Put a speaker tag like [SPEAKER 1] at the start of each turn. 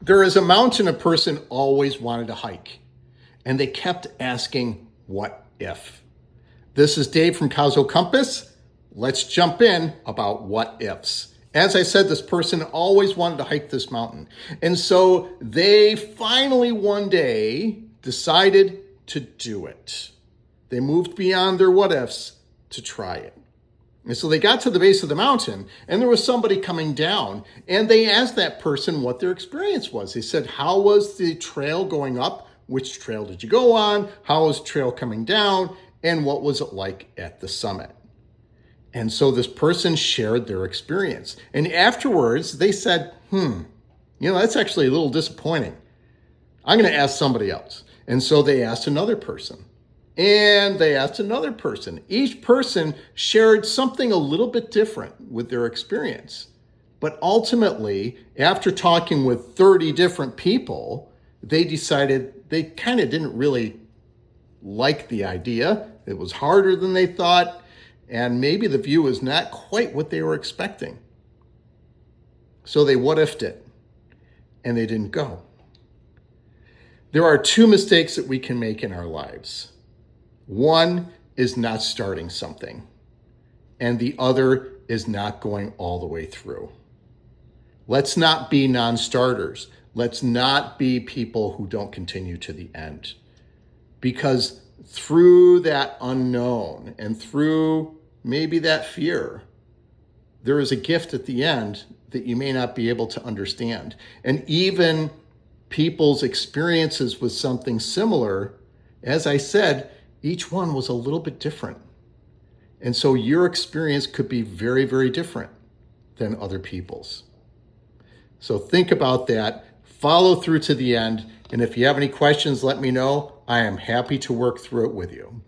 [SPEAKER 1] There is a mountain a person always wanted to hike, and they kept asking, what if? This is Dave from Cosmo Compass. Let's jump in about what ifs. As I said, this person always wanted to hike this mountain. And so they finally one day decided to do it. They moved beyond their what ifs to try it. And so they got to the base of the mountain, and there was somebody coming down, and they asked that person what their experience was. They said, how was the trail going up? Which trail did you go on? How was the trail coming down? And what was it like at the summit? And so this person shared their experience. And afterwards, they said, that's actually a little disappointing. I'm going to ask somebody else. And so they asked another person. And they asked another person. Each person shared something a little bit different with their experience. But ultimately, after talking with 30 different people, they decided they kind of didn't really like the idea. It was harder than they thought, and maybe the view was not quite what they were expecting. So they what-ifed it, and they didn't go. There are two mistakes that we can make in our lives. One is not starting something, and the other is not going all the way through. Let's not be non-starters. Let's not be people who don't continue to the end. Because through that unknown and through maybe that fear, there is a gift at the end that you may not be able to understand. And even people's experiences with something similar, as I said, each one was a little bit different. And so your experience could be very, very different than other people's. So think about that, follow through to the end, and if you have any questions, let me know. I am happy to work through it with you.